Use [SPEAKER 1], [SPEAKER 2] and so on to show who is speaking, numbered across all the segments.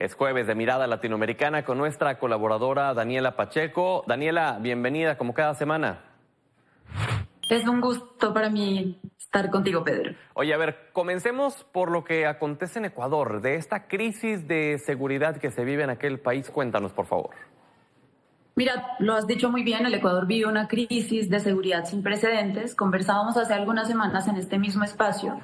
[SPEAKER 1] Es jueves de Mirada Latinoamericana con nuestra colaboradora Daniela Pacheco. Daniela, bienvenida como cada semana.
[SPEAKER 2] Es un gusto para mí estar contigo, Pedro.
[SPEAKER 1] Oye, a ver, comencemos por lo que acontece en Ecuador, de esta crisis de seguridad que se vive en aquel país. Cuéntanos, por favor.
[SPEAKER 2] Mira, lo has dicho muy bien, el Ecuador vive una crisis de seguridad sin precedentes. Conversábamos hace algunas semanas en este mismo espacio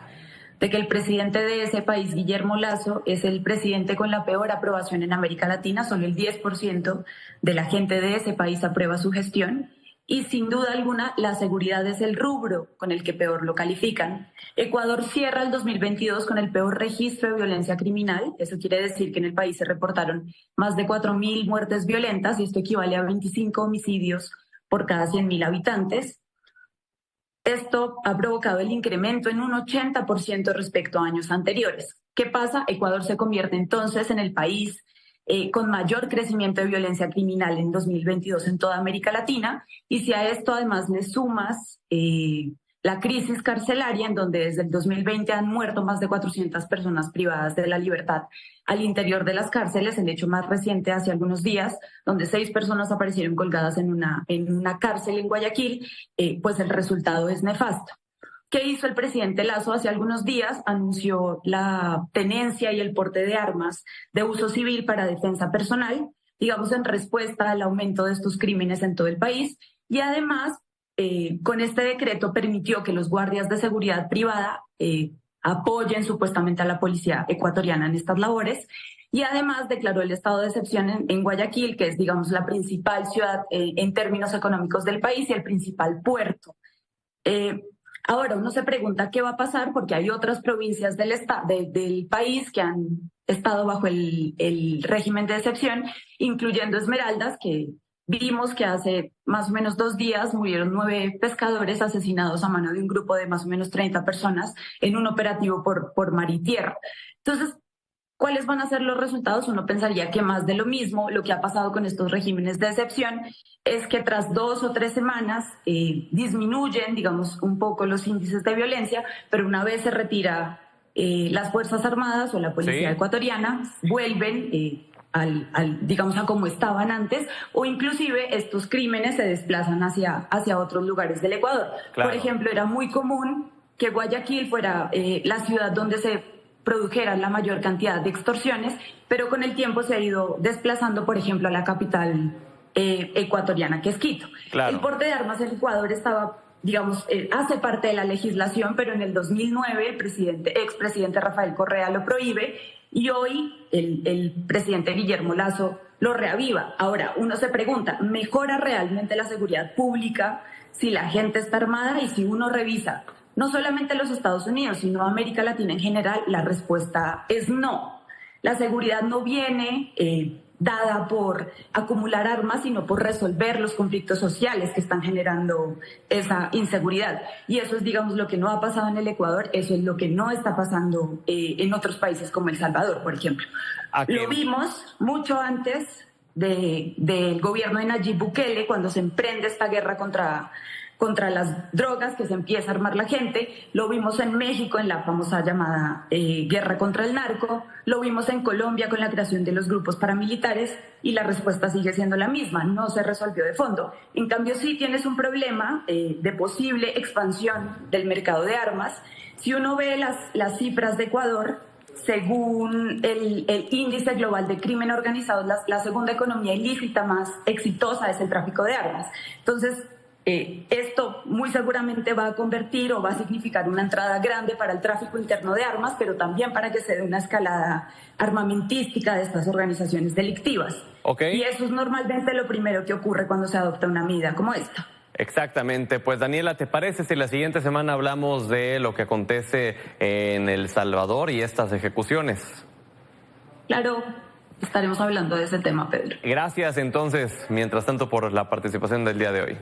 [SPEAKER 2] de que el presidente de ese país, Guillermo Lasso, es el presidente con la peor aprobación en América Latina. Solo el 10% de la gente de ese país aprueba su gestión. Y sin duda alguna, la seguridad es el rubro con el que peor lo califican. Ecuador cierra el 2022 con el peor registro de violencia criminal. Eso quiere decir que en el país se reportaron más de 4.000 muertes violentas y esto equivale a 25 homicidios por cada 100.000 habitantes. Esto ha provocado el incremento en un 80% respecto a años anteriores. ¿Qué pasa? Ecuador se convierte entonces en el país con mayor crecimiento de violencia criminal en 2022 en toda América Latina, y si a esto además le sumas la crisis carcelaria, en donde desde el 2020 han muerto más de 400 personas privadas de la libertad al interior de las cárceles, el hecho más reciente hace algunos días, donde 6 personas aparecieron colgadas en una cárcel en Guayaquil, pues el resultado es nefasto. ¿Qué hizo el presidente Lasso? Hace algunos días anunció la tenencia y el porte de armas de uso civil para defensa personal, digamos en respuesta al aumento de estos crímenes en todo el país, y además con este decreto permitió que los guardias de seguridad privada apoyen supuestamente a la policía ecuatoriana en estas labores, y además declaró el estado de excepción en Guayaquil, que es, digamos, la principal ciudad en términos económicos del país y el principal puerto. Ahora uno se pregunta qué va a pasar, porque hay otras provincias del país que han estado bajo el régimen de excepción, incluyendo Esmeraldas, que vimos que hace más o menos 2 días murieron 9 pescadores asesinados a mano de un grupo de más o menos 30 personas en un operativo por mar y tierra. Entonces, ¿cuáles van a ser los resultados? Uno pensaría que más de lo mismo. Lo que ha pasado con estos regímenes de excepción es que tras 2 o 3 semanas disminuyen, digamos, un poco los índices de violencia, pero una vez se retira las Fuerzas Armadas o la policía ecuatoriana, vuelven digamos, a como estaban antes, o inclusive estos crímenes se desplazan hacia otros lugares del Ecuador. Claro. Por ejemplo, era muy común que Guayaquil fuera la ciudad donde se produjeran la mayor cantidad de extorsiones, pero con el tiempo se ha ido desplazando, por ejemplo, a la capital ecuatoriana, que es Quito. Claro. El porte de armas en Ecuador estaba, digamos, hace parte de la legislación, pero en el 2009 el expresidente Rafael Correa lo prohíbe, y hoy el presidente Guillermo Lasso lo reaviva. Ahora, uno se pregunta, ¿mejora realmente la seguridad pública si la gente está armada? Y si uno revisa no solamente los Estados Unidos, sino América Latina en general, la respuesta es no. La seguridad no viene dada por acumular armas, sino por resolver los conflictos sociales que están generando esa inseguridad. Y eso es, digamos, lo que no ha pasado en el Ecuador, eso es lo que no está pasando en otros países como El Salvador, por ejemplo. Lo vimos mucho antes del gobierno de Nayib Bukele, cuando se emprende esta guerra contra las drogas, que se empieza a armar la gente. Lo vimos en México en la famosa llamada guerra contra el narco. Lo vimos en Colombia con la creación de los grupos paramilitares, y la respuesta sigue siendo la misma, no se resolvió de fondo. En cambio, sí tienes un problema de posible expansión del mercado de armas. Si uno ve las cifras de Ecuador, según el índice global de crimen organizado, la segunda economía ilícita más exitosa es el tráfico de armas. Entonces, esto muy seguramente va a convertir o va a significar una entrada grande para el tráfico interno de armas, pero también para que se dé una escalada armamentística de estas organizaciones delictivas. Y eso es normalmente lo primero que ocurre cuando se adopta una medida como esta.
[SPEAKER 1] Exactamente. Pues Daniela, ¿te parece si la siguiente semana hablamos de lo que acontece en El Salvador y estas ejecuciones?
[SPEAKER 2] Claro, estaremos hablando de ese tema, Pedro.
[SPEAKER 1] Gracias entonces, mientras tanto, por la participación del día de hoy.